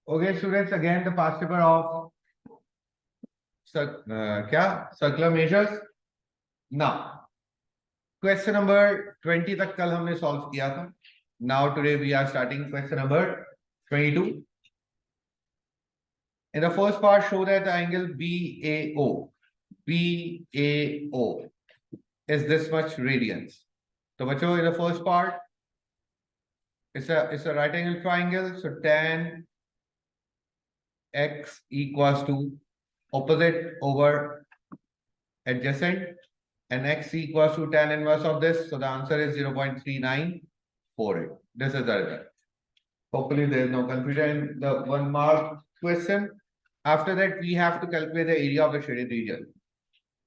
Okay, students, again the past paper of circular measures. Now, question number 20 तक कल हमने solve किया था. Now today we are starting question number 22. In the first part, show that the angle BAO is this much radians. So बच्चों, in the first part, it's a right angle triangle. So tan x equals to opposite over adjacent, and x equals to tan inverse of this. So the answer is 0.3948. This is the result. Hopefully there is no confusion in the 1 mark question. After that, we have to calculate the area of the shaded region.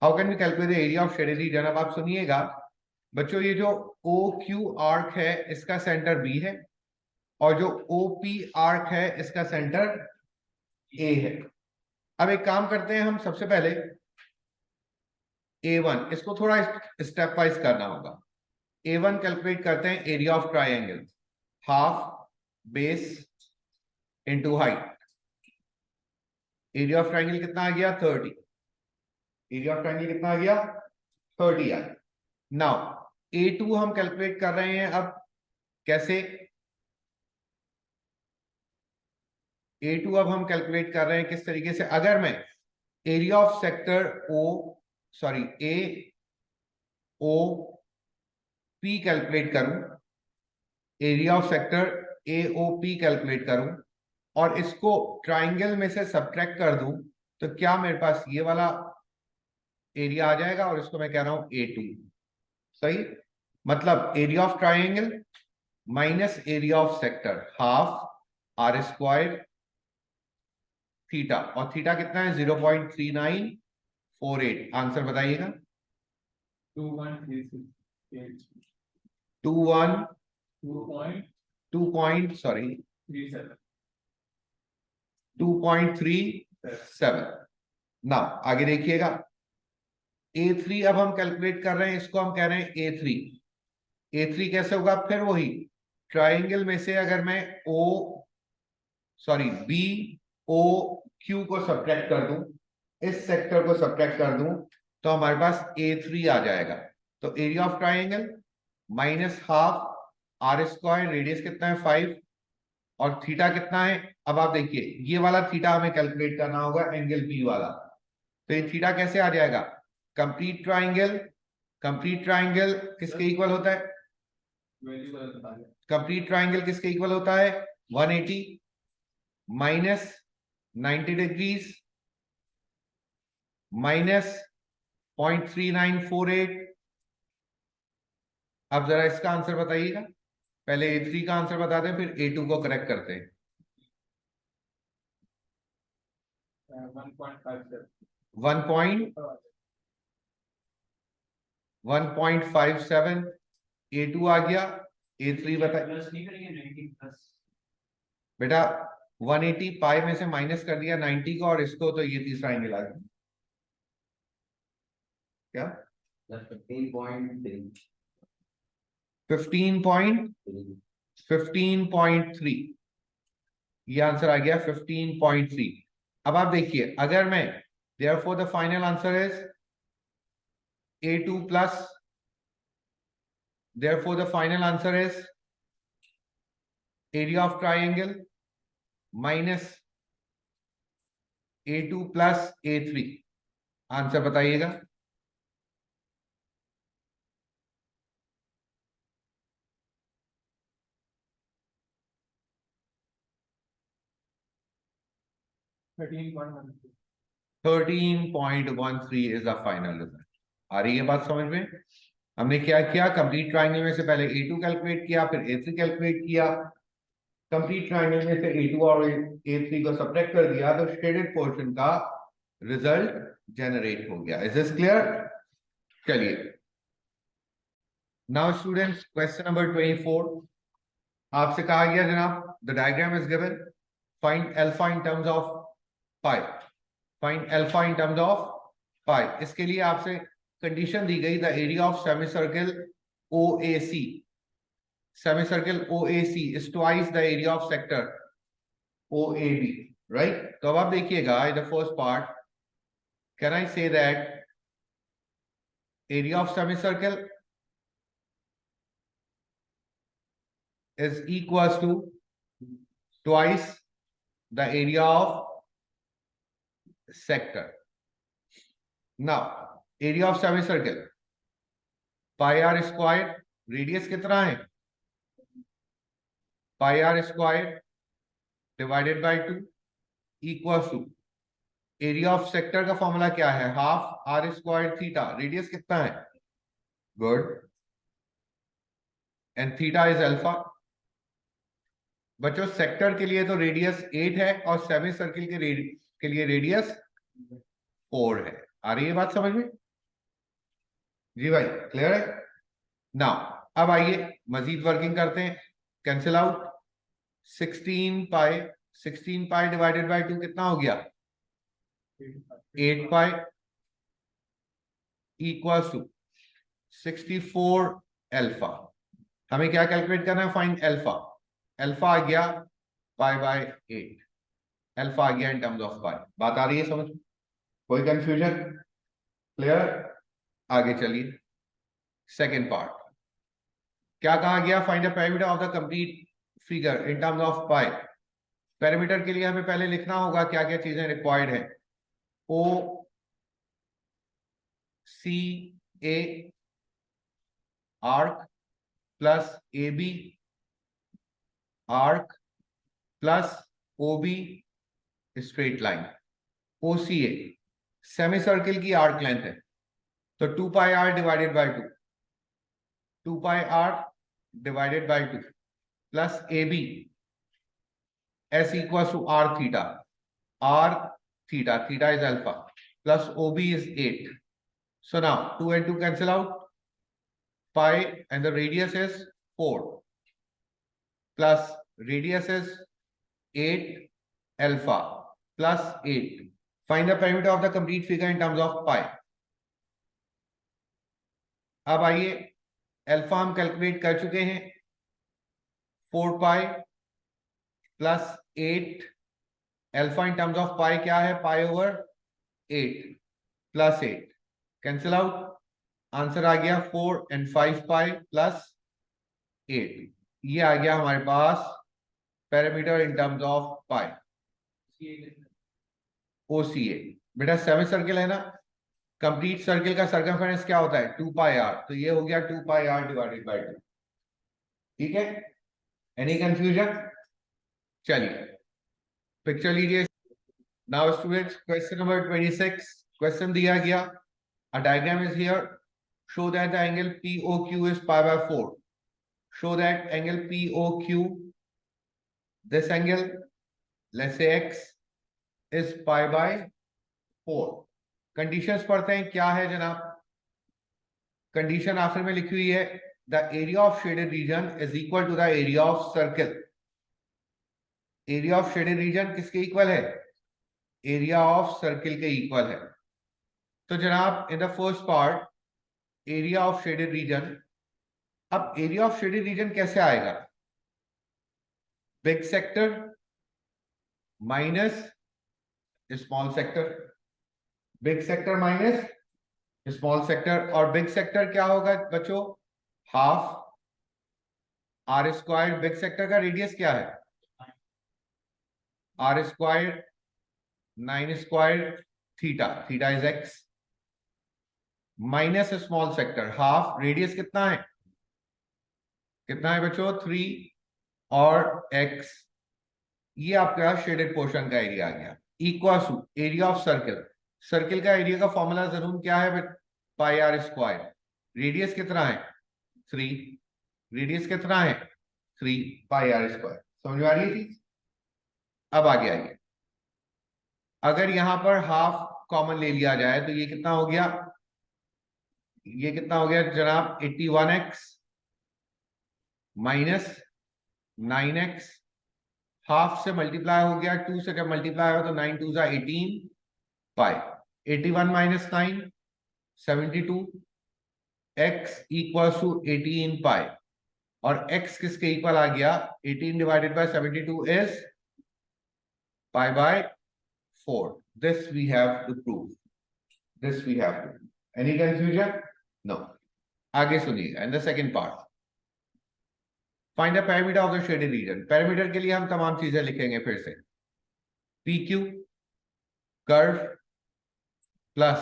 How can we calculate the area of shaded region? अब आप सुनिएगा बच्चों, ये जो OQ arc है इसका centre B है और जो OP आर्क है इसका सेंटर A है. अब एक काम करते हैं, हम सबसे पहले A1 इसको थोड़ा स्टेप वाइज करना होगा. A1 कैलकुलेट करते हैं area of triangle, half base into height. Area of triangle कितना आ गया? 30. एरिया ऑफ ट्राइंगल कितना आ गया? 30 आ गया. नाउ A2 हम कैलकुलेट कर रहे हैं. अब कैसे? A2 अब हम कैलकुलेट कर रहे हैं किस तरीके से? अगर मैं area of sector AOP calculate करूं, area of sector AOP calculate करूं और इसको ट्राइंगल में से सब्ट्रैक्ट कर दूं, तो क्या मेरे पास ये वाला एरिया आ जाएगा और इसको मैं कह रहा हूं A2. सही? मतलब area of triangle minus area of sector, half R² theta, और थीटा कितना है? 0.3948. आंसर बताइएगा. 2.37. नाउ आगे देखिएगा. A3 अब हम कैलकुलेट कर रहे हैं, इसको हम कह रहे हैं A3. A3 कैसे होगा? फिर वही ट्राइंगल में से अगर मैं BOQ को सब्ट्रैक्ट कर दूं, इस सेक्टर को सब्ट्रैक्ट कर दूं, तो हमारे पास A3 आ जाएगा. तो area of triangle minus half R², radius कितना है? 5, और थीटा कितना है? अब आप देखिए, ये वाला थीटा हमें कैलकुलेट करना होगा, एंगल B वाला. तो ये थीटा कैसे आ जाएगा? कंप्लीट ट्राइंगल किसके इक्वल होता है? कंप्लीट ट्राइंगल किसके इक्वल होता है? 180 माइनस 90 डिग्रीज माइनस 0.3948. अब जरा इसका आंसर बताइएगा. पहले A3 का आंसर बताते हैं, फिर A2 को करेक्ट करते हैं. 1.57. A2 आ गया. A3 बताइए बेटा. 180 पाई में से माइनस कर दिया 90 को, और इसको, तो ये तीसरा एंगल आ गया. क्या? 15.3. ये आंसर आ गया 15.3. अब आप देखिए, अगर मैं therefore the final answer is A2 plus, therefore the final answer is area of triangle minus A2 plus A3. Answer बताइएगा. $13.13 is the final result. आ रही है बात समझ में? हमने क्या किया? कंप्लीट ट्राइंगल में से पहले A2 कैलकुलेट किया, फिर A3 कैलकुलेट किया. कंप्लीट ट्राइंगल में से A2 और A3 को सब्ट्रैक्ट कर दिया, तो शेडेड पोर्शन का रिजल्ट जनरेट हो गया. Is this clear? चलिए, नाउ स्टूडेंट्स, क्वेश्चन नंबर 24. आपसे कहा गया जनाब, the diagram is given, find alpha in terms of pi. Find alpha in terms of pi. इसके लिए आपसे कंडीशन दी गई, the area of semicircle OAC. Semicircle OAC is twice the area of sector OAB, right? तो अब आप देखिएगा in the first part, can I say that area of semicircle is equals to twice the area of sector. Now, area of semicircle pi r square, radius कितना है? pi r square divided by 2 equals to area of sector का formula क्या है? Half r square theta, radius कितना है? Good, and theta is alpha. बच्चों sector के लिए तो रेडियस 8 है और सेमी सर्किल के लिए रेडियस 4 है। आ रही है बात समझ में? जी भाई, क्लियर है? नाउ अब आइए मजीद वर्किंग करते हैं। Cancel out 16 pi divided by 2 कितना हो गया? 8 पाई इक्वल्स टू 64 अल्फा। हमें क्या कैलकुलेट करना है? Find alpha. अल्फा आ गया पाई बाय 8, अल्फा आ गया इन टर्म्स ऑफ पाई। बात आ रही है समझ? कोई कंफ्यूजन? क्लियर? आगे चलिए सेकेंड पार्ट। क्या कहा गया? Find the parameter of the complete figure in terms of pi. Parameter के लिए हमें पहले लिखना होगा क्या क्या चीजें रिक्वायर्ड है। O C A arc plus A B arc plus O B straight line. OCA semicircle की आर्क लेंथ है, तो 2 pi R divided by 2, 2 pi R divided by 2 plus AB S equals to R theta, theta is alpha, plus OB is 8. So now 2 and 2 cancel out, pi and the radius is 4 plus radius is 8 alpha plus 8. Find the perimeter of the complete figure in terms of pi. अब आइए alpha हम calculate कर चुके हैं, 4 pi plus 8, alpha in terms of pi क्या है? Pi over 8 plus 8 cancel out, answer आ गया 4 एंड 5 पाई प्लस 8। ये आ गया हमारे पास perimeter in terms of pi. OCA बेटा सेमी सर्किल है ना, कंप्लीट सर्किल का सर्कमफेरेंस क्या होता है? 2 पाई आर, तो ये हो गया 2 पाई आर डिवाइडेड बाय 2। ठीक है, एनी कंफ्यूजन? चलिए पिक्चर लीजिए। Now students question number 26 question दिया गया, a diagram is here, show that the angle POQ is pi by 4. Show that angle POQ, this angle, let's say x, is pi by 4. Conditions पढ़ते हैं, क्या है जनाब? Condition आखिर में लिखी हुई है, the area of shaded region is equal to the area of circle. Area of shaded region किसके इक्वल है? एरिया ऑफ सर्किल के इक्वल है। तो जनाब in the first part area of shaded region, अब एरिया ऑफ शेडेड रीजन कैसे आएगा? Big sector minus small sector, big sector minus small sector, और बिग सेक्टर क्या होगा बच्चों? Half r square. Big sector का रेडियस क्या है? R square 9 square theta, theta is x, minus small sector half, radius कितना है? कितना है बच्चों? 3 और x, ये आपका शेडेड पोर्शन का एरिया आ गया। Equal to area of circle, circle का एरिया का फॉर्मूला जरूर क्या है? पाई आर स्क्वायर। रेडियस कितना है? 3, रेडियस कितना है? 3 पाई आर स्क्वायर। समझ में आ रही है चीज? अब आगे आइए, अगर यहां पर हाफ कॉमन ले लिया जाए तो ये कितना हो गया? ये कितना हो गया जनाब? 81x माइनस 9x, हाफ से मल्टीप्लाई हो गया, 2 से जब मल्टीप्लाई हो तो 9 2 जा 18 पाई, 81 माइनस 9 72, x इक्वल्स टू 18 पाई, और x किसके इक्वल आ गया? 18 divided by 72 is pi by 4. This we have to prove. This we have to prove. Any confusion? No. आगे सुनिए. And the second part. Find the perimeter of the shaded region. Perimeter के लिए हम तमाम चीजें लिखेंगे फिर से. PQ curve plus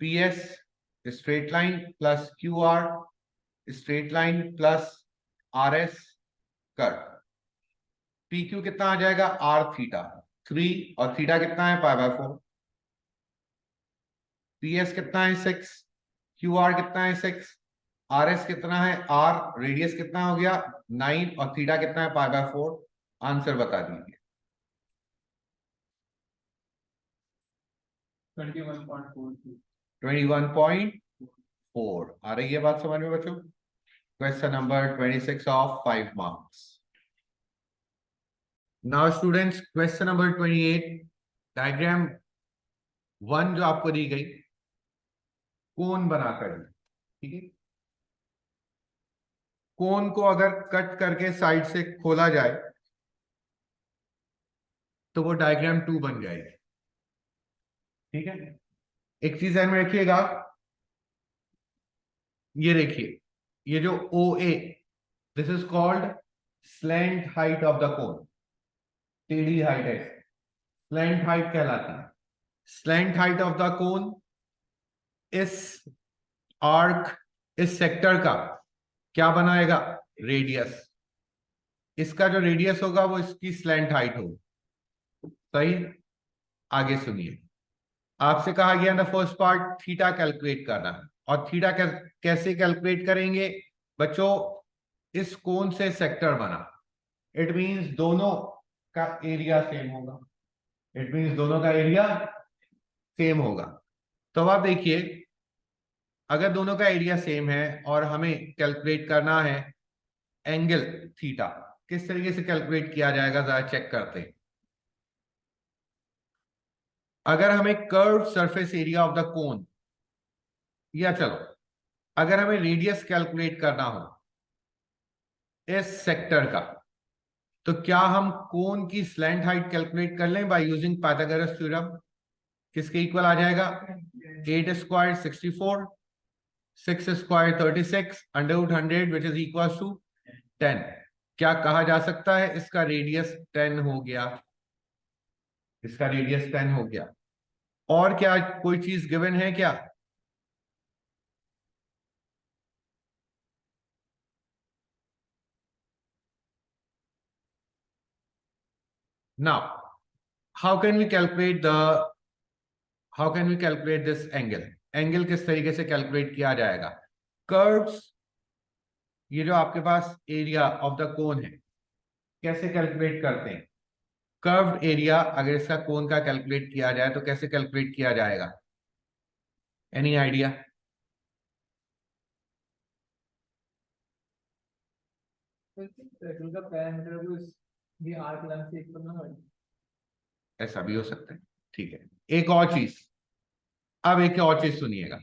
PS straight line plus QR straight line plus RS curve. PQ कितना आ जाएगा? R थीटा 3 और थीटा कितना है? Pi by 4. PS कितना है? 6. QR कितना है? 6. RS कितना है? R. रेडियस कितना हो गया? 9 और थीटा कितना है? Pi by 4. आंसर बता दीजिए. 21.4. आ रही है बात समझ में बच्चों? Question number 26 of 5 marks. Now students, question number 28. Diagram 1 जो आपको दी गई, कोन बनाकर, ठीक है. कोन को अगर कट करके साइड से खोला जाए तो वो डायग्राम 2 बन जाएगी. ठीक है. एक चीज ध्यान में रखिएगा, ये देखिए, ये जो OA, this is called slant height of the cone. टेढ़ी हाइट है, स्लैंट हाइट कहलाती है. Slant height of the cone इस आर्क, इस सेक्टर का क्या बनाएगा? रेडियस. इसका जो रेडियस होगा वो इसकी स्लैंट हाइट होगी. सही. आगे सुनिए. आपसे कहा गया the first part theta calculate करना है. और थीटा कैसे कैलकुलेट करेंगे बच्चों? इस कोन से सेक्टर बना, इट मींस दोनों का एरिया सेम होगा. इट मींस दोनों का एरिया सेम होगा. तो अब आप देखिए, अगर दोनों का एरिया सेम है और हमें कैलकुलेट करना है एंगल थीटा, किस तरीके से कैलकुलेट किया जाएगा जरा चेक करते हैं. अगर हमें curve surface area of the cone, या चलो अगर हमें रेडियस कैलकुलेट करना हो इस सेक्टर का, तो क्या हम कोन की स्लैंट हाइट कैलकुलेट कर लें बाय यूजिंग पाइथागोरस थ्योरम? किसके इक्वल आ जाएगा? 8 square 64, 6 square 36, √100 which is equal to 10. क्या कहा जा सकता है? इसका रेडियस 10 हो गया. इसका रेडियस 10 हो गया. और क्या कोई चीज गिवन है क्या? Now, how can we calculate this angle? Angle किस तरीके से कैलकुलेट किया जाएगा? कर्व्स, ये जो आपके पास एरिया ऑफ द कोन है, कैसे कैलकुलेट करते हैं? कर्व्ड एरिया अगर इसका कोन का कैलकुलेट किया जाए तो कैसे कैलकुलेट किया जाएगा? Any idea? ऐसा भी हो सकता है. ठीक है. एक और चीज, अब एक और चीज सुनिएगा.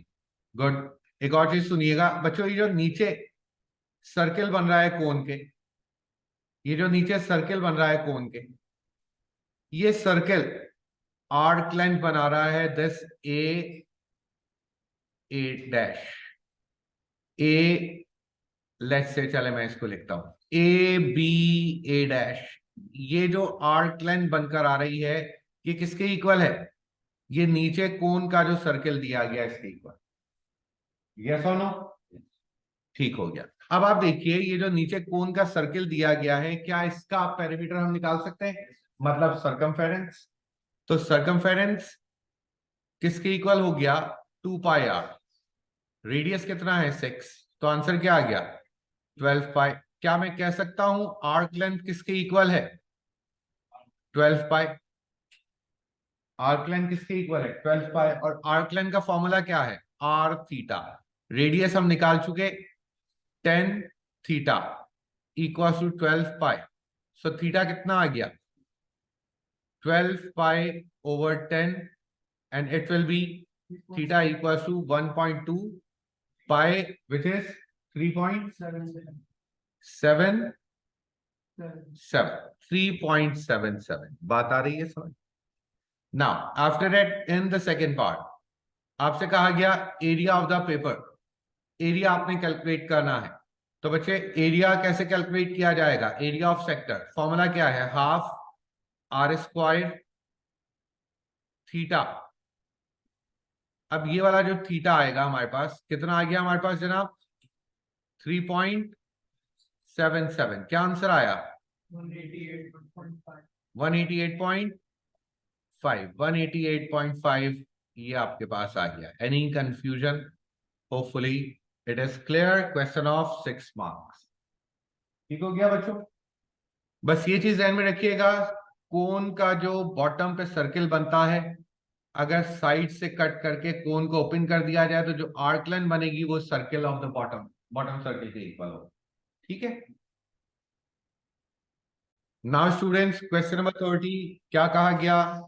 गुड. एक और चीज सुनिएगा बच्चों, ये जो नीचे सर्किल बन रहा है कोन के, ये जो नीचे सर्किल बन रहा है कोन के, ये सर्किल आर्क लेंथ बना रहा है this A dash. A, let's say, चले मैं इसको लिखता हूं A डैश. ये जो आर्क लेंथ बनकर आ रही है, ये किसके इक्वल है? ये नीचे कोन का जो सर्किल दिया गया इसके इक्वल. यस और नो? ठीक हो गया. अब आप देखिए, ये जो नीचे कोन का सर्किल दिया गया है, क्या इसका पेरीमीटर हम निकाल सकते हैं? मतलब सरकमफेरेंस. तो सरकमफेरेंस किसके इक्वल हो गया? 2 पाई आर. रेडियस कितना है? 6. तो आंसर क्या आ गया? 12 पाई. क्या मैं कह सकता हूं आर्क लेंथ किसके इक्वल है? 12 पाई. आर्क लेंथ किसके इक्वल है? 12 पाई. और आर्क लेंथ का फॉर्मूला क्या है? Are theta. रेडियस हम निकाल चुके, 10 theta equal to 12 pi. So theta कितना आ गया? 12 पाई over 10, and it will be theta equals to 1.2 pi, which is 3.7 3.77 बात आ रही है समझ। Now after that in the second part आपसे कहा गया area of the paper, area आपने कैलकुलेट करना है। तो बच्चे एरिया कैसे कैलकुलेट किया जाएगा, एरिया ऑफ सेक्टर फॉर्मूला क्या है, हाफ आर स्क्वायर थीटा। अब ये वाला जो थीटा आएगा हमारे पास कितना आ गया हमारे पास जनाब, 3.77। क्या आंसर आया, 188.5 ये आपके पास आ गया। Any confusion, hopefully it is clear. Question of 6 marks, ठीक हो गया बच्चों। बस ये चीज ध्यान में रखिएगा, कोन का जो बॉटम पे सर्किल बनता है, अगर साइड से कट करके कोन को ओपन कर दिया जाए तो जो आर्क लाइन बनेगी वो circle of the bottom, bottom circle के इक्वल हो, ठीक है। नाउ स्टूडेंट्स क्वेश्चन नंबर 30 क्या कहा गया,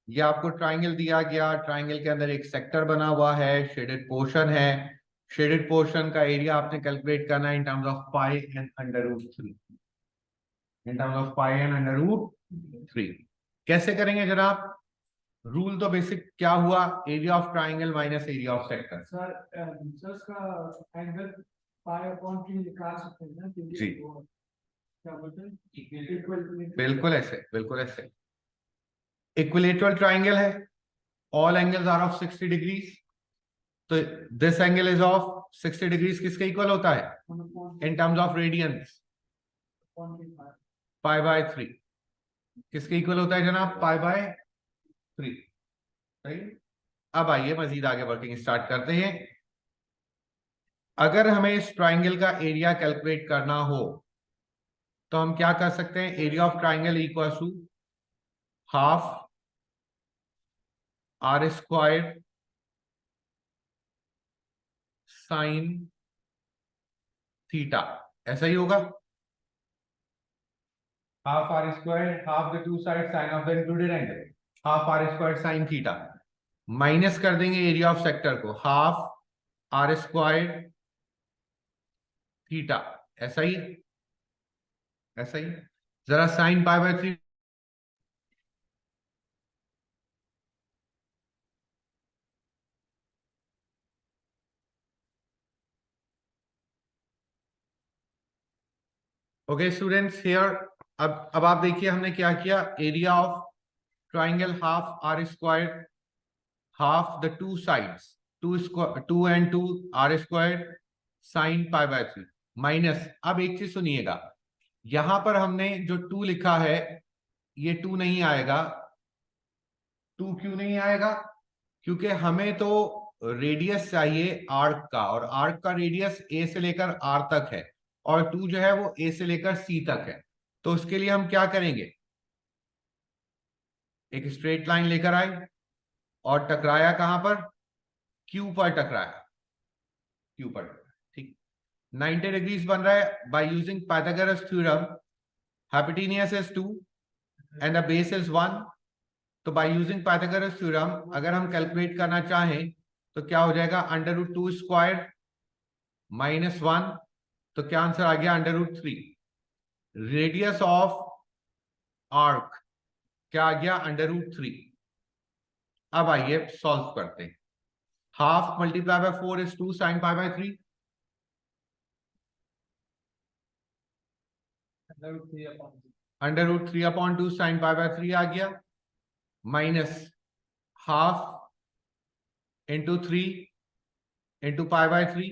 ये आपको ट्राइंगल दिया गया, ट्राइंगल के अंदर एक सेक्टर बना हुआ है, शेडेड पोर्शन है, शेडेड पोर्शन का एरिया आपने कैलकुलेट करना है in terms of pi and under root 3, in terms of pi and under root 3। कैसे करेंगे जनाब, रूल तो बेसिक क्या हुआ, area of triangle minus area of sector. Sir इसका एंगल पाई अपॉन 3 निकाल सकते हैं ना, क्योंकि जी क्या बोलते हैं, बिल्कुल ऐसे, बिल्कुल ऐसे। इक्विलेटरल ट्राइंगल है, all angles are of 60 degrees, तो this angle is of 60 degrees किसके इक्वल होता है, in terms of radians pi by 3 किसके इक्वल होता है जनाब, पाई बाय 3, सही। अब आइए मजीद आगे वर्किंग स्टार्ट करते हैं। अगर हमें इस ट्राइंगल का एरिया कैलकुलेट करना हो तो हम क्या कर सकते हैं, area of triangle equal to half r square sine theta, ऐसा ही होगा। Half r square, half the two side sine of the included angle, half r square sine theta, minus कर देंगे एरिया ऑफ सेक्टर को, half r square theta, ऐसा ही, ऐसा ही। जरा sine pi by 3, okay students here. अब आप देखिए हमने क्या किया, area of triangle half r square, half the two sides, 2 and 2 r square sine pi by 3 minus. अब एक चीज सुनिएगा, यहां पर हमने जो 2 लिखा है ये 2 नहीं आएगा। 2 क्यों नहीं आएगा, क्योंकि हमें तो रेडियस चाहिए आर्क का, और आर्क का रेडियस ए से लेकर आर तक है, और 2 जो है वो ए से लेकर सी तक है। तो उसके लिए हम क्या करेंगे, एक स्ट्रेट लाइन लेकर आए और टकराया कहां पर, क्यू पर टकराया, क्यू पर, ठीक। 90 डिग्रीज बन रहा है bye using Pythagoras theorem, hypotenuse is 2 and the base is 1। तो बाय यूजिंग पाइथागोरस थ्योरम अगर हम कैलकुलेट करना चाहें तो क्या हो जाएगा, अंडर रूट 2 स्क्वायर माइनस 1, तो क्या आंसर आ गया, under root 3। Radius of arc क्या आ गया, अंडर रूट 3। अब आइए सॉल्व करते हैं, half multiply by 4 is 2 sine pi by 3, under root 3 upon 2 sine pi by 3 आ गया, minus half into 3 into pi by 3,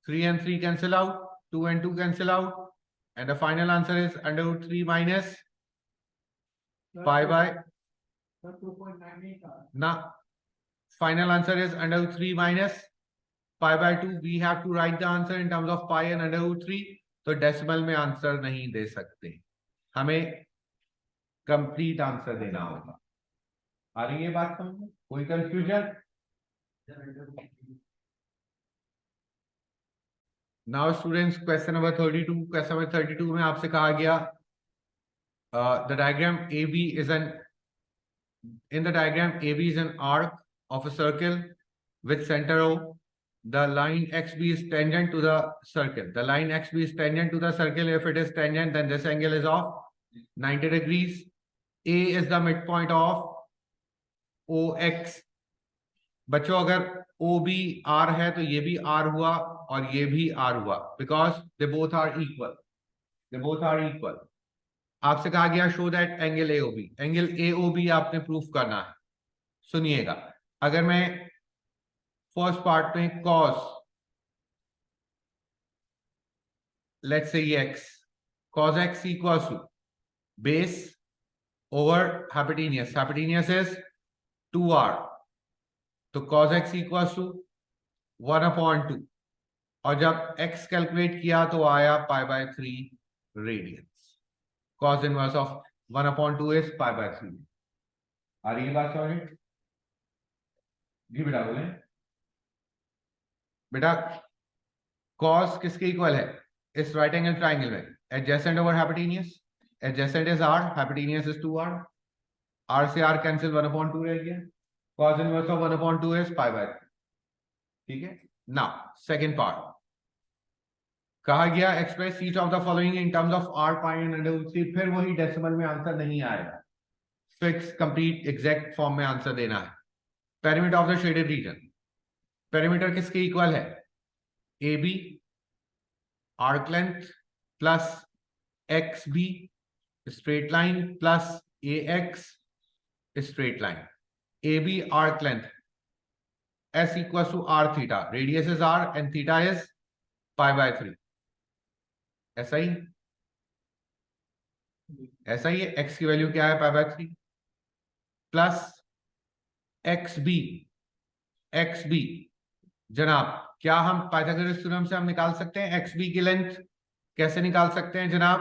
3 and 3 cancel out, 2 and 2 cancel out, and the final answer is under root 3 minus pi by, now final answer is under root 3 minus pi by 2. We have to write the answer in terms of pi and under root 3, तो decimal में answer नहीं दे सकते, हमें complete answer देना होगा। आ रही है बात समझ, कोई confusion? Now students question number 32, question number 32 में आपसे कहा गया the diagram AB is an, in the diagram AB is an arc of a circle with center O the line XB is tangent to the circle. The line XB is tangent to the circle. If it is tangent, then this angle is of 90 degrees. A is the midpoint of OX. बच्चों अगर OB R है तो ये भी R हुआ और ये भी R हुआ, because they both are equal. They both are equal. आपसे कहा गया show that angle AOB. Angle AOB आपने प्रूफ करना है. सुनिएगा, अगर मैं फर्स्ट पार्ट में cos, let's say x, cos x equals to base over hypotenuse. Hypotenuse is 2r. तो cos x equals to 1/2. और जब x कैलकुलेट किया तो आया π/3 radians. cos inverse of 1/2 is π/3. आ रही है बात समझ में? जी बेटा बोले. बेटा cos किसके इक्वल है इस राइट एंगल ट्राइंगल में? Adjacent over hypotenuse. Adjacent is r, hypotenuse is 2r. r से r कैंसिल 1/2 रह गया. cos inverse of 1/2 is π/3. ठीक है. नाउ सेकंड पार्ट कहा गया express each of the following in terms of r pi and √3. फिर वही डेसिमल में आंसर नहीं आएगा, फिक्स कंप्लीट एग्जैक्ट फॉर्म में आंसर देना है. Perimeter of the shaded reason. Perimeter किसके इक्वल है? AB arc length plus XB straight line plus AX straight line. AB arc length S equals to r theta. Radius is r and theta is π/3. ऐसा ही है. x की value क्या है? π/3 plus XB जनाब, क्या हम पाइथागोरस थ्योरम से हम निकाल सकते हैं XB की लेंथ? कैसे निकाल सकते हैं जनाब?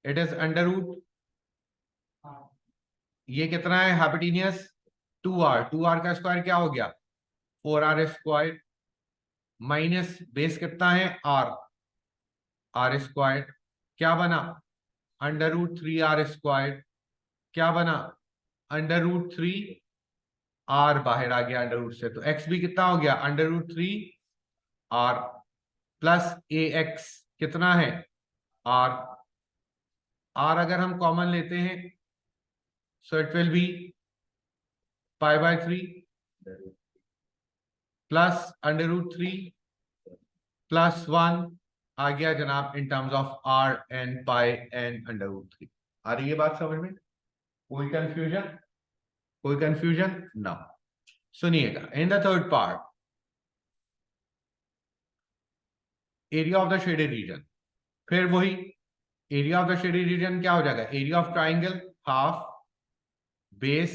इट इज अंडर रूट, ये कितना है हाइपोटेन्यूस 2r. 2r का स्क्वायर क्या हो गया? 4r स्क्वायर माइनस बेस कितना है? r square. क्या बना? Under root 3r square. क्या बना? अंडर रूट 3r बाहर आ गया अंडर रूट से, तो XB कितना हो गया? Under root 3r plus AX कितना है? r अगर हम कॉमन लेते हैं so it will be π/3 plus under root 3 plus 1 आ गया जनाब in terms of r and pi and under root 3. आ रही है बात समझ में? कोई कंफ्यूजन ना. सुनिएगा, in the third part area of the shaded region. फिर वही area of the shaded region क्या हो जाएगा? Area of triangle half base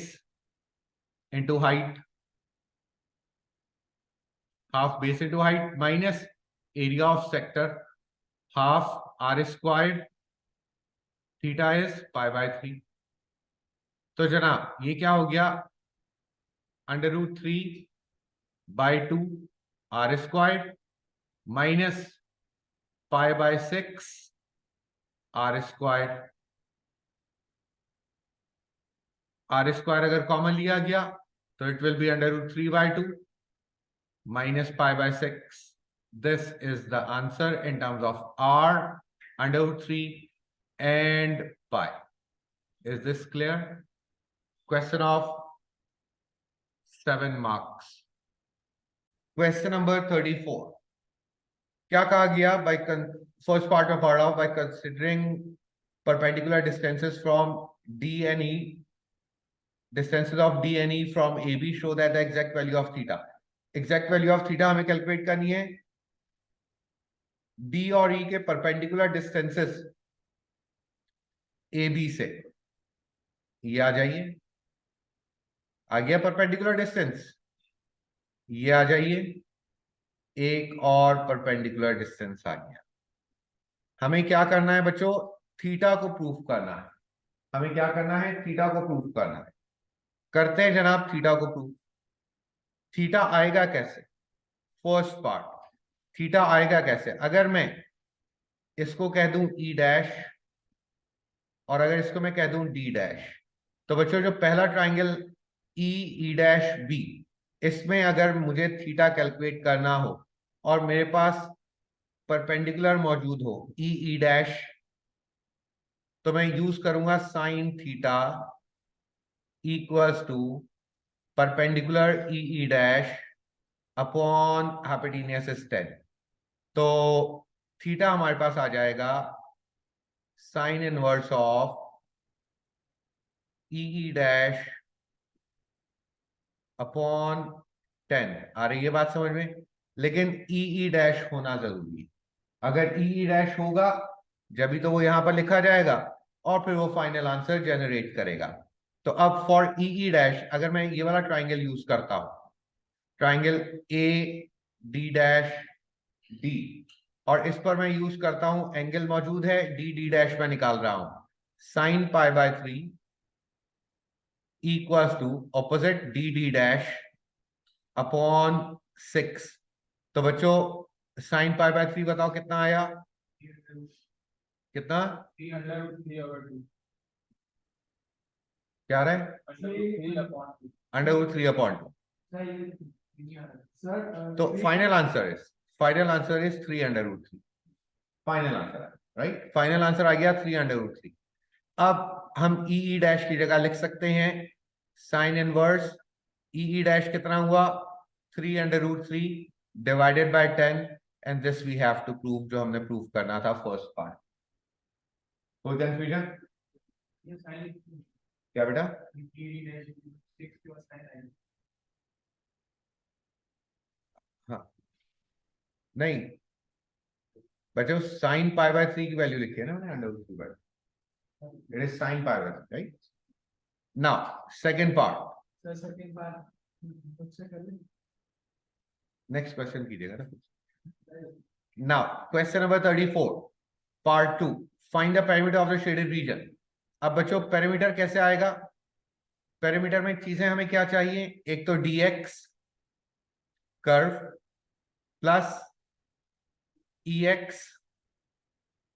into height, half base into height minus area of sector half r squared, theta is π/3. तो जनाब ये क्या हो गया? Under root 3/2 r squared minus π/6 r squared. r square अगर कॉमन लिया गया तो it will be under root 3/2 minus π/6. This is the answer in terms of r, under root 3 and pi. Is this clear? Question of 7 marks. Question number 34. क्या कहा गया? By first part में पढ़ा, by considering perpendicular distances from D and E, distances of D and E from AB show that the exact value of theta. Exact value of theta हमें calculate करनी है. D और E के perpendicular distances AB से, ये आ जाइए, आ गया perpendicular distance, ये आ जाइए, एक और perpendicular distance आ गया. हमें क्या करना है बच्चों? थीटा को प्रूफ करना है. हमें क्या करना है? थीटा को प्रूफ करना है. करते हैं जनाब थीटा को प्रूफ. थीटा आएगा कैसे? फर्स्ट पार्ट, थीटा आएगा कैसे? अगर मैं इसको कह दूं ई डैश और अगर इसको मैं कह दूं डी डैश, तो बच्चों जो पहला ट्राइंगल ई डैश बी, इसमें अगर मुझे थीटा कैलकुलेट करना हो और मेरे पास परपेंडिकुलर मौजूद हो ई डैश, तो मैं यूज करूंगा sine theta equals to perpendicular E dash upon hypotenuse is 10। तो थीटा हमारे पास आ जाएगा sine inverse of E dash upon 10। आ रही है बात समझ में? लेकिन ई डैश होना जरूरी है। अगर ई डैश होगा जब भी तो वो यहां पर लिखा जाएगा और फिर वो फाइनल आंसर जनरेट करेगा। तो अब फॉर ई डैश अगर मैं ये वाला ट्राइंगल यूज करता हूं, triangle A D dash D, और इस पर मैं यूज करता हूं एंगल मौजूद है डी डी डैश में निकाल रहा हूं sine pi by 3 equals to opposite D D dash upon 6। तो बच्चों साइन पाई बाय 3 बताओ कितना आया? कितना? 3/3/2 क्या रहा है? √3/2। सर तो final answer is 3/3। Final answer है, राइट? फाइनल आंसर आ गया 3/3। अब हम ई डैश की जगह लिख सकते हैं साइन इनवर्स ई डैश कितना हुआ? 3/3 divided by 10, and this we have to prove, जो हमने प्रूव करना था फर्स्ट पार्ट। कोई कंफ्यूजन? क्या बेटा? हाँ, नहीं बच्चों, साइन पाई बाय 3 की वैल्यू लिखी है ना मैंने √3 by, it is sine pi by 3, right? Now second part, second part next question कीजिएगा ना। Now question number 34 part 2, find the perimeter of the shaded region. अब बच्चों पेरीमीटर कैसे आएगा? पेरीमीटर में चीजें हमें क्या चाहिए? एक तो dx curve plus ex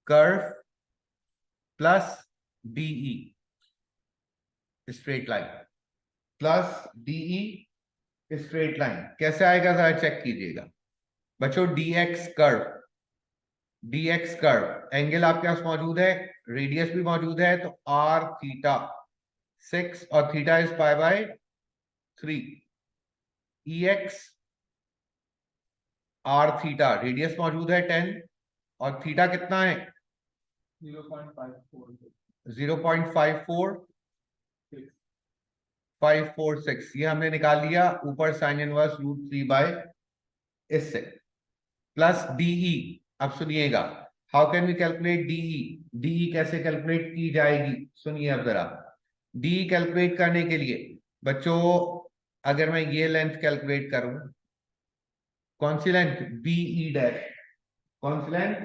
curve plus de straight line, plus de straight line. कैसे आएगा जरा चेक कीजिएगा बच्चों। dx कर्व एंगल आपके पास मौजूद है, रेडियस भी मौजूद है, तो r थीटा 6 और theta is pi by 3। ex r theta, radius मौजूद है 10 और थीटा कितना है? 0.54 546। ये हमने निकाल लिया ऊपर साइन इनवर्स √3 बाय इससे, प्लस डीई। अब सुनिएगा, how can we calculate DE? DE कैसे कैलकुलेट की जाएगी सुनिए अब जरा। डीई कैलकुलेट करने के लिए बच्चों अगर मैं ये लेंथ कैलकुलेट करूं, कौन सी लेंथ? Be dash. कौन सी लेंथ?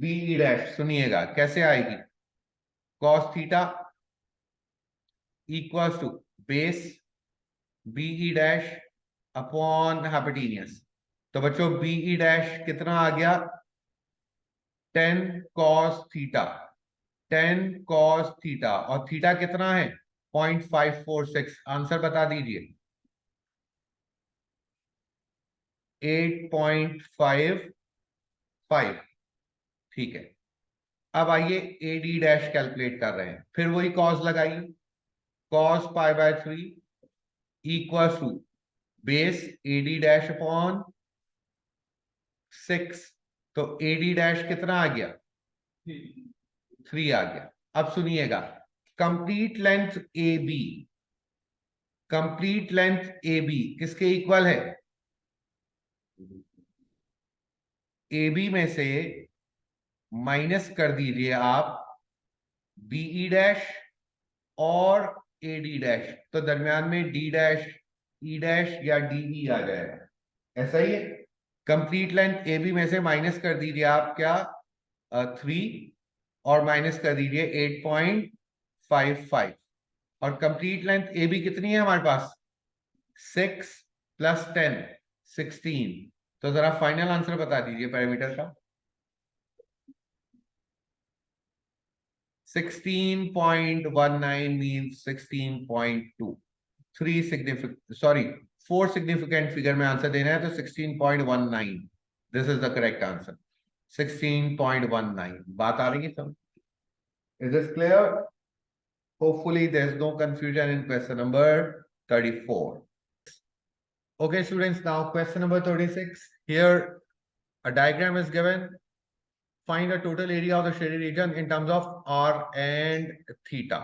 Be dash. सुनिएगा कैसे आएगी। Cos theta equals to base BE dash upon hypotenuse. तो बच्चों बीई डैश कितना आ गया? 10 cos थीटा, 10 cos थीटा, और थीटा कितना है? 0.546। आंसर बता दीजिए। 8.55। ठीक है, अब आइए एडी डैश कैलकुलेट कर रहे हैं, फिर वही कॉस लगाइए। cos pi by 3 equal to base AD dash upon 6। तो एडी डैश कितना आ गया? 3 आ गया। अब सुनिएगा, complete length A B, complete length A B किसके इक्वल है? ए बी में से माइनस कर दीजिए आप बीई डैश और ए डी डैश, तो दरमियान में डी डैश ई डैश या डीई आ जाएगा। ऐसा ही है, कंप्लीट लेंथ ए बी में से माइनस कर दीजिए आप क्या? 3, और माइनस कर दीजिए 8.55, और कंप्लीट लेंथ ए बी कितनी है हमारे पास? 6 + 10 16। तो जरा फाइनल आंसर बता दीजिए पैरामीटर का। 16.19 मीन्स 16.2। 4 सिग्निफिकेंट फिगर में आंसर देना है तो 16.19। This is the correct answer. 16.19. बात आ रही है सब? Is this clear? Hopefully there is no confusion in question number 34. Okay, students, now question number 36. Here a diagram is given. Find the total area of the shaded region in terms of r and theta.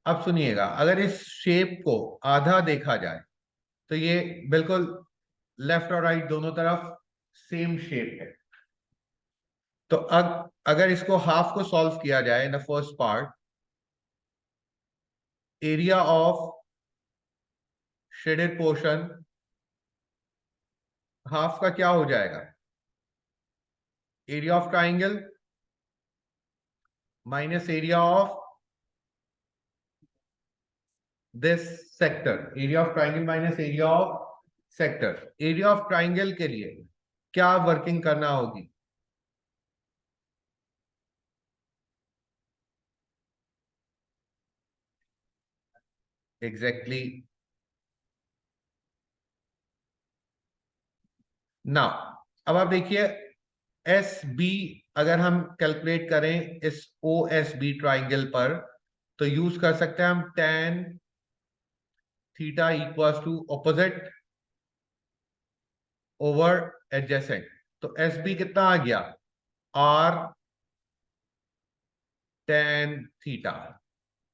अब सुनिएगा, अगर इस shape को आधा देखा जाए तो ये बिल्कुल लेफ्ट और राइट दोनों तरफ सेम शेप है. तो अगर इसको हाफ को सॉल्व किया जाए इन the first part, area of shaded portion half का क्या हो जाएगा? Area of triangle minus area of this sector. Area of triangle minus area of sector. Area of triangle के लिए क्या वर्किंग करना होगी? एग्जैक्टली. नाउ अब आप देखिए, एस बी अगर हम कैलकुलेट करें इस ओ एस बी ट्राइंगल पर तो यूज कर सकते हैं हम tan theta equals to opposite over adjacent. तो एस बी कितना आ गया? R tan theta.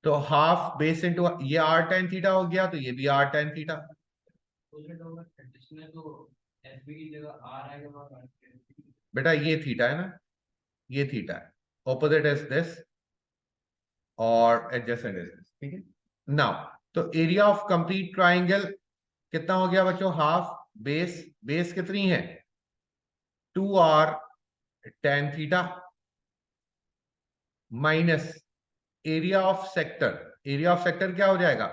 तो हाफ बेस इनटू ये आर tan थीटा हो गया, तो ये भी आर tan थीटा. बेटा ये थीटा है ना, ये थीटा है. ऑपोजिट इज दिस और एडजेसेंट इज दिस. ठीक है. नाउ तो एरिया ऑफ कंप्लीट ट्राइंगल कितना हो गया बच्चों? Half base. बेस कितनी है? 2r tan theta minus area of sector. Area of sector क्या हो जाएगा?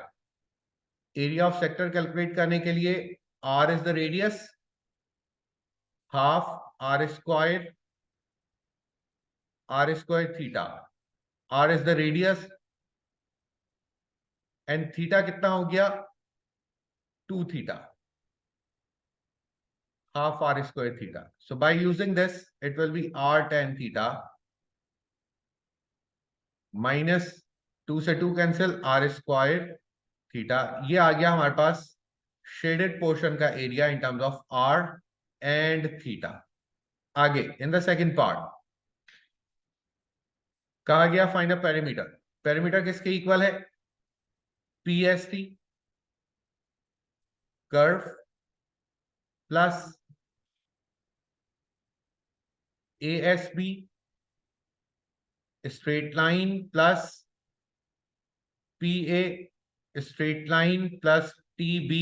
एरिया ऑफ सेक्टर कैलकुलेट करने के लिए r is the radius, half r square theta. r is the radius and theta कितना हो गया? 2 theta, half r square theta. So by using this, it will be r tan theta minus 2 से 2 cancel, r square theta. ये आ गया हमारे पास shaded portion का area in terms of r and theta. आगे इन द सेकेंड पार्ट कहा गया find a perimeter. Perimeter किसके इक्वल है? PST curve plus ASB straight line plus PA straight line plus TB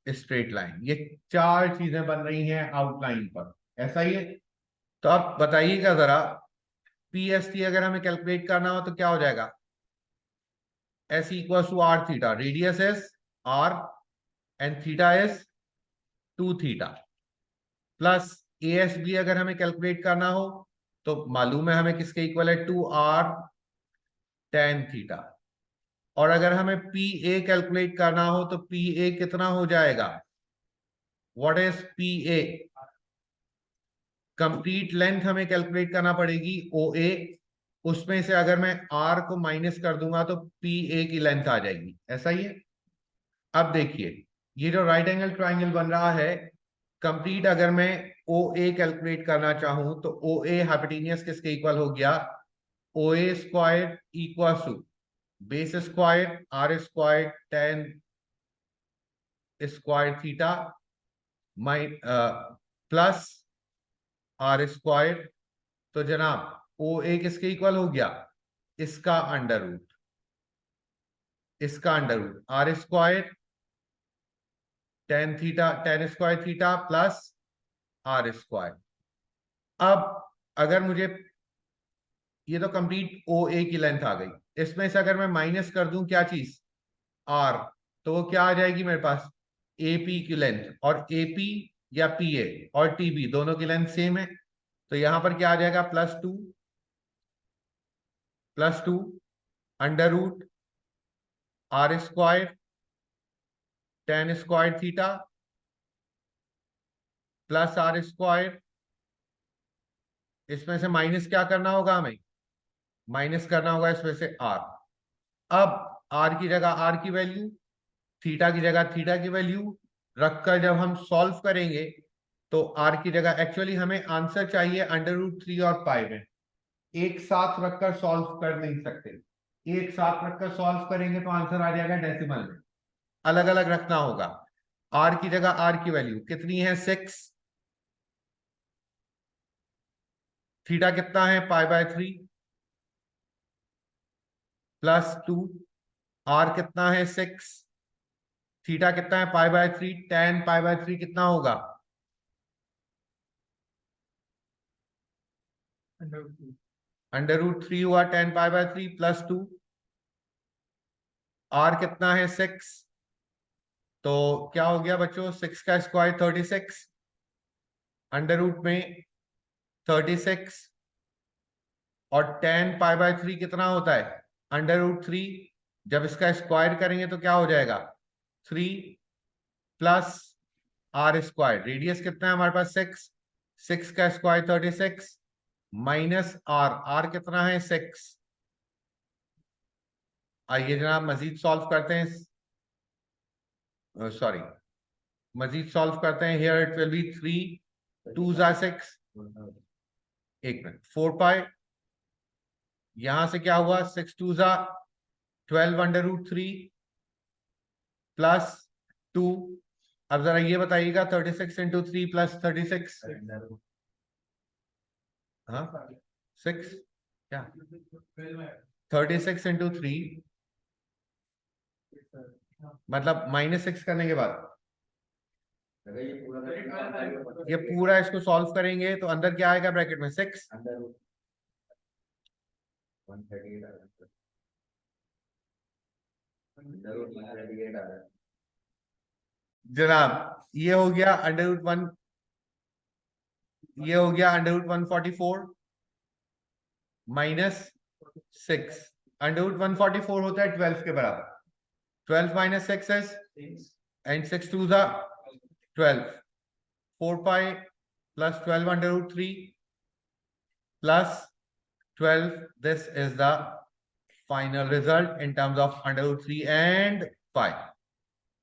straight line. ये चार चीजें बन रही हैं आउटलाइन पर. ऐसा ही है. तो आप बताइएगा जरा, PST अगर हमें कैलकुलेट करना हो तो क्या हो जाएगा? S equal to r theta. Radius is r and theta is 2 theta plus ASB अगर हमें कैलकुलेट करना हो तो मालूम है हमें किसके इक्वल है? 2r tan theta. और अगर हमें PA कैलकुलेट करना हो तो PA कितना हो जाएगा? What is PA? Complete length हमें कैलकुलेट करना पड़ेगी OA. उसमें से अगर मैं R को माइनस कर दूंगा तो PA की लेंथ आ जाएगी. ऐसा ही है. अब देखिए, ये जो राइट एंगल ट्राइंगल बन रहा है, कंप्लीट अगर मैं OA कैलकुलेट करना चाहूं तो OA हाइपोटेन्यूस किसके इक्वल हो गया? OA square equal to base square r square tan square theta plus r square. तो जनाब OA किसके इक्वल हो गया? इसका अंडर रूट. इसका under root r square tan theta, tan square theta plus r square. अब अगर मुझे, ये तो कंप्लीट OA की लेंथ आ गई, इसमें से अगर मैं माइनस कर दूं क्या चीज? R, तो वो क्या आ जाएगी मेरे पास? AP की लेंथ. और AP या PA और TB दोनों की लेंथ सेम है, तो यहां पर क्या आ जाएगा? Plus two under root r square tan square theta plus r square इसमें से माइनस क्या करना होगा हमें? माइनस करना होगा इसमें से आर। अब आर की जगह आर की वैल्यू, थीटा की जगह थीटा की वैल्यू रखकर जब हम सॉल्व करेंगे तो आर की जगह, एक्चुअली हमें आंसर चाहिए √3 और पाई में, एक साथ रखकर सॉल्व कर नहीं सकते। एक साथ रखकर सॉल्व करेंगे तो आंसर आ जाएगा डेसिमल में, अलग अलग रखना होगा। आर की जगह आर की वैल्यू कितनी है? 6। थीटा कितना है? π/3 +2। आर कितना है? 6। थीटा कितना है? π/3। tan π/3 कितना होगा? √3 हुआ tan π/3 +2। आर कितना है? 6। तो क्या हो गया बच्चों? 6 का स्क्वायर 36, अंडर रूट में 36, और tan π/3 कितना होता है? √3। जब इसका स्क्वायर करेंगे तो क्या हो जाएगा? 3 प्लस आर स्क्वायर, रेडियस कितना है हमारे पास? 6। 6 का स्क्वायर 36 माइनस आर, आर कितना है? 6। आइए जनाब मजीद सॉल्व करते हैं, सॉरी मजीद सॉल्व करते हैं। हियर इट विल बी 3 2 जा 6, एक मिनट, 4π, यहां से क्या हुआ? 6 2 जा 12 √3 प्लस 2। अब जरा ये बताइएगा 36 × 3 + 36, हाँ 6 क्या? 36 × 3 मतलब -6 करने के बाद ये पूरा इसको सॉल्व करेंगे तो अंदर क्या आएगा ब्रैकेट में? 6। जनाब ये हो गया √1, ये हो गया √144 -6। √144 होता है 12 के बराबर। 12 - 6 is and 6 2 the 12, 4π plus 12 √3 plus 12. This is the final result in terms of √3 and π.